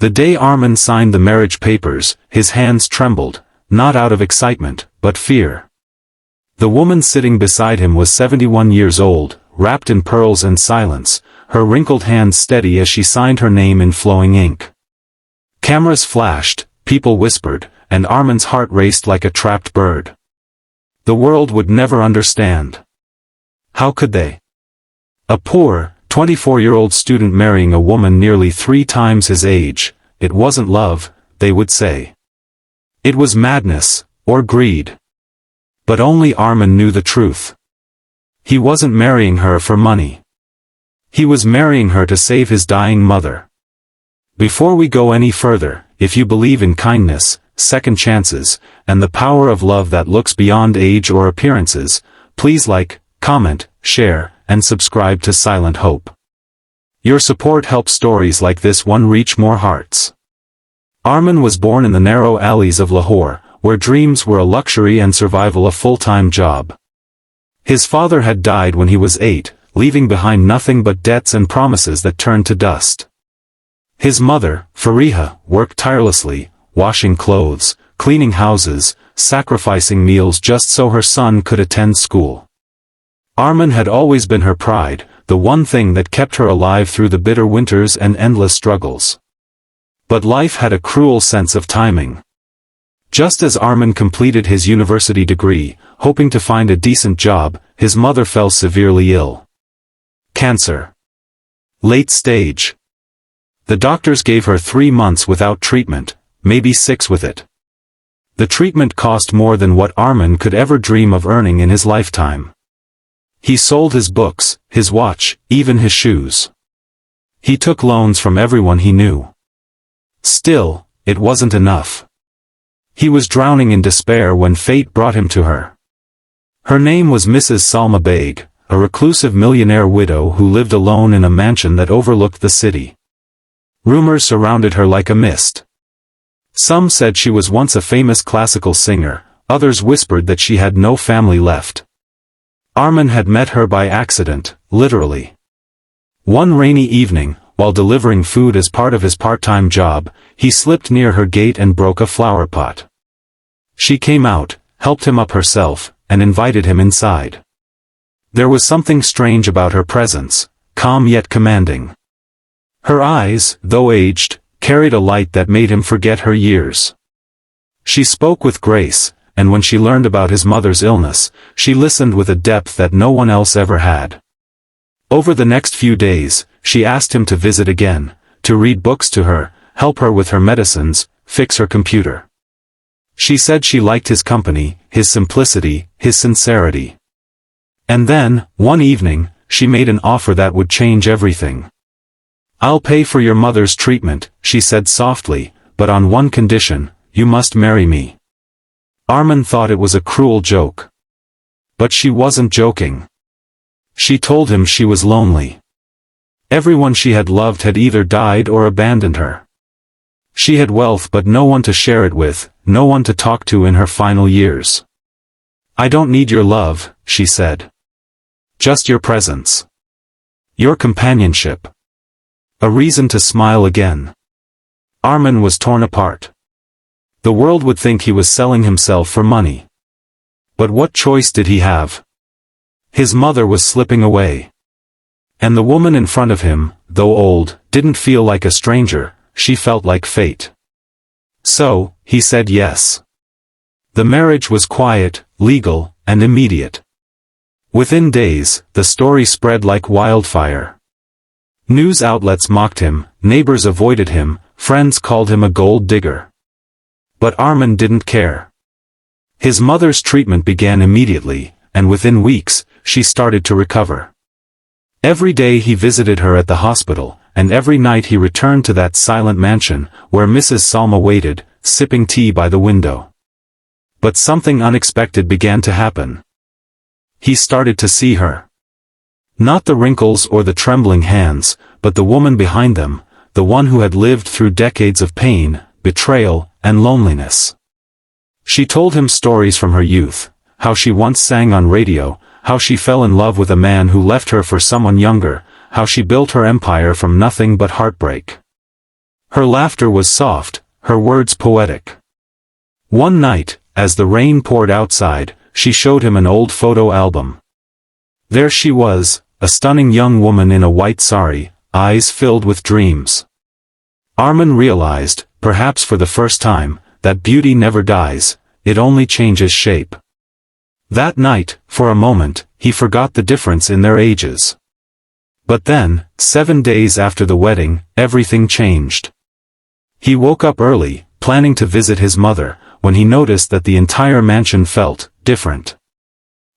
The day Armin signed the marriage papers, his hands trembled, not out of excitement, but fear. The woman sitting beside him was 71 years old, wrapped in pearls and silence, her wrinkled hands steady as she signed her name in flowing ink. Cameras flashed, people whispered, and Armin's heart raced like a trapped bird. The world would never understand. How could they? A poor, 24-year-old student marrying a woman nearly 3 times his age, it wasn't love, they would say. It was madness, or greed. But only Armin knew the truth. He wasn't marrying her for money. He was marrying her to save his dying mother. Before we go any further, if you believe in kindness, second chances, and the power of love that looks beyond age or appearances, please like, comment, share, and subscribe to Silent Hope. Your support helps stories like this one reach more hearts. Armin was born in the narrow alleys of Lahore, where dreams were a luxury and survival a full-time job. His father had died when he was 8, leaving behind nothing but debts and promises that turned to dust. His mother, Fariha, worked tirelessly, washing clothes, cleaning houses, sacrificing meals just so her son could attend school. Armin had always been her pride, the one thing that kept her alive through the bitter winters and endless struggles. But life had a cruel sense of timing. Just as Armin completed his university degree, hoping to find a decent job, his mother fell severely ill. Cancer. Late stage. The doctors gave her 3 months without treatment, maybe 6 with it. The treatment cost more than what Armin could ever dream of earning in his lifetime. He sold his books, his watch, even his shoes. He took loans from everyone he knew. Still, it wasn't enough. He was drowning in despair when fate brought him to her. Her name was Mrs. Salma Beg, a reclusive millionaire widow who lived alone in a mansion that overlooked the city. Rumors surrounded her like a mist. Some said she was once a famous classical singer, others whispered that she had no family left. Armin had met her by accident, literally. One rainy evening, while delivering food as part of his part-time job, he slipped near her gate and broke a flower pot. She came out, helped him up herself, and invited him inside. There was something strange about her presence, calm yet commanding. Her eyes, though aged, carried a light that made him forget her years. She spoke with grace, and when she learned about his mother's illness, she listened with a depth that no one else ever had. Over the next few days, she asked him to visit again, to read books to her, help her with her medicines, fix her computer. She said she liked his company, his simplicity, his sincerity. And then, one evening, she made an offer that would change everything. "I'll pay for your mother's treatment," she said softly, "but on one condition, you must marry me." Armin thought it was a cruel joke. But she wasn't joking. She told him she was lonely. Everyone she had loved had either died or abandoned her. She had wealth but no one to share it with, no one to talk to in her final years. "I don't need your love," she said. "Just your presence. Your companionship. A reason to smile again." Armin was torn apart. The world would think he was selling himself for money. But what choice did he have? His mother was slipping away. And the woman in front of him, though old, didn't feel like a stranger, she felt like fate. So, he said yes. The marriage was quiet, legal, and immediate. Within days, the story spread like wildfire. News outlets mocked him, neighbors avoided him, friends called him a gold digger. But Armin didn't care. His mother's treatment began immediately, and within weeks, she started to recover. Every day he visited her at the hospital, and every night he returned to that silent mansion, where Mrs. Salma waited, sipping tea by the window. But something unexpected began to happen. He started to see her. Not the wrinkles or the trembling hands, but the woman behind them, the one who had lived through decades of pain, betrayal, and loneliness. She told him stories from her youth, how she once sang on radio, how she fell in love with a man who left her for someone younger, how she built her empire from nothing but heartbreak. Her laughter was soft, her words poetic. One night, as the rain poured outside, she showed him an old photo album. There she was, a stunning young woman in a white sari, eyes filled with dreams. Armin realized, perhaps for the first time, that beauty never dies, it only changes shape. That night, for a moment, he forgot the difference in their ages. But then, 7 days after the wedding, everything changed. He woke up early, planning to visit his mother, when he noticed that the entire mansion felt different.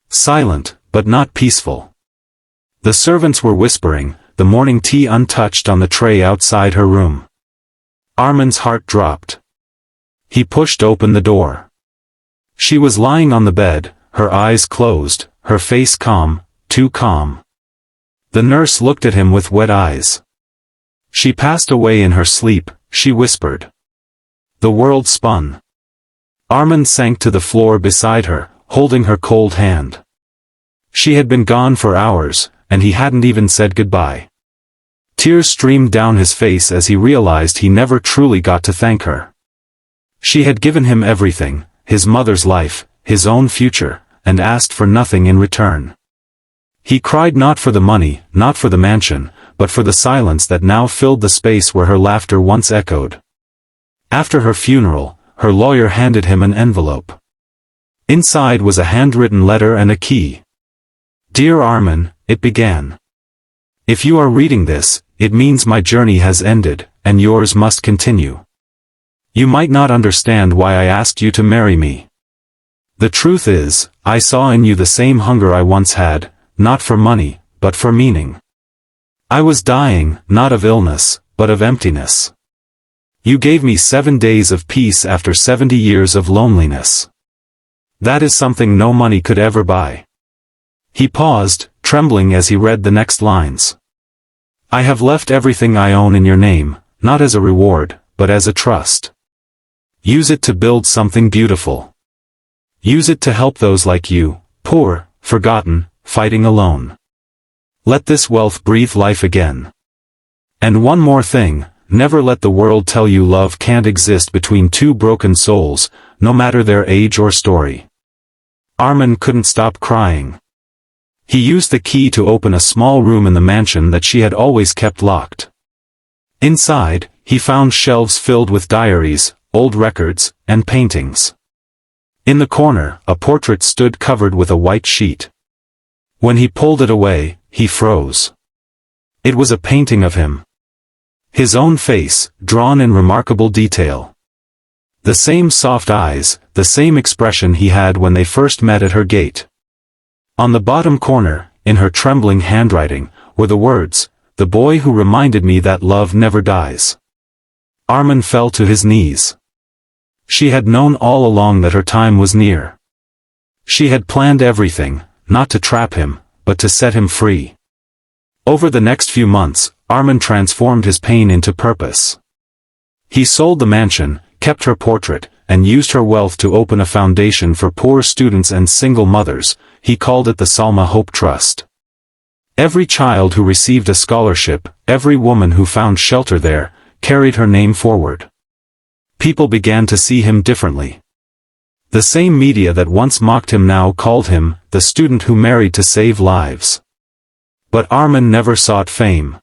Silent, but not peaceful. The servants were whispering, the morning tea untouched on the tray outside her room. Armin's heart dropped. He pushed open the door. She was lying on the bed, her eyes closed, her face calm, too calm. The nurse looked at him with wet eyes. She passed away in her sleep, she whispered. The world spun. Armin sank to the floor beside her, holding her cold hand. She had been gone for hours, and he hadn't even said goodbye. Tears streamed down his face as he realized he never truly got to thank her. She had given him everything, his mother's life, his own future, and asked for nothing in return. He cried not for the money, not for the mansion, but for the silence that now filled the space where her laughter once echoed. After her funeral, her lawyer handed him an envelope. Inside was a handwritten letter and a key. Dear Armin, it began. If you are reading this, it means my journey has ended, and yours must continue. You might not understand why I asked you to marry me. The truth is, I saw in you the same hunger I once had, not for money, but for meaning. I was dying, not of illness, but of emptiness. You gave me 7 days of peace after 70 years of loneliness. That is something no money could ever buy. He paused, trembling as he read the next lines. I have left everything I own in your name, not as a reward, but as a trust. Use it to build something beautiful. Use it to help those like you, poor, forgotten, fighting alone. Let this wealth breathe life again. And one more thing, never let the world tell you love can't exist between two broken souls, no matter their age or story. Armin couldn't stop crying. He used the key to open a small room in the mansion that she had always kept locked. Inside, he found shelves filled with diaries, old records, and paintings. In the corner, a portrait stood covered with a white sheet. When he pulled it away, he froze. It was a painting of him. His own face, drawn in remarkable detail. The same soft eyes, the same expression he had when they first met at her gate. On the bottom corner, in her trembling handwriting, were the words, "The boy who reminded me that love never dies." Armin fell to his knees. She had known all along that her time was near. She had planned everything, not to trap him, but to set him free. Over the next few months, Armin transformed his pain into purpose. He sold the mansion, kept her portrait, and used her wealth to open a foundation for poor students and single mothers. He called it the Salma Hope Trust. Every child who received a scholarship, every woman who found shelter there, carried her name forward. People began to see him differently. The same media that once mocked him now called him the student who married to save lives. But Armin never sought fame.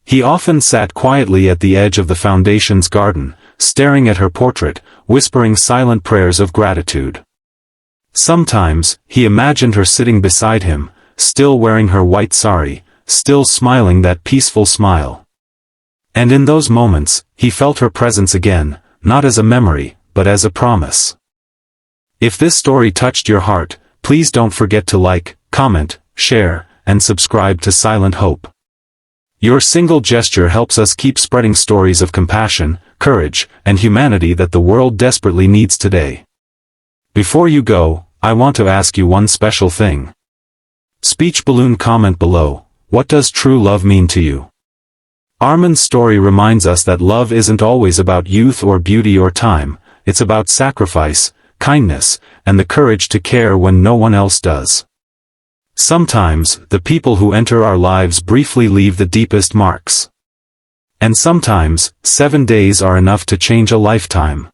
He often sat quietly at the edge of the foundation's garden, staring at her portrait, whispering silent prayers of gratitude. Sometimes, he imagined her sitting beside him, still wearing her white sari, still smiling that peaceful smile. And in those moments, he felt her presence again, not as a memory, but as a promise. If this story touched your heart, please don't forget to like, comment, share, and subscribe to Silent Hope. Your single gesture helps us keep spreading stories of compassion, courage, and humanity that the world desperately needs today. Before you go, I want to ask you one special thing. Speech balloon comment below, what does true love mean to you? Armin's story reminds us that love isn't always about youth or beauty or time, it's about sacrifice, kindness, and the courage to care when no one else does. Sometimes, the people who enter our lives briefly leave the deepest marks. And sometimes, 7 days are enough to change a lifetime.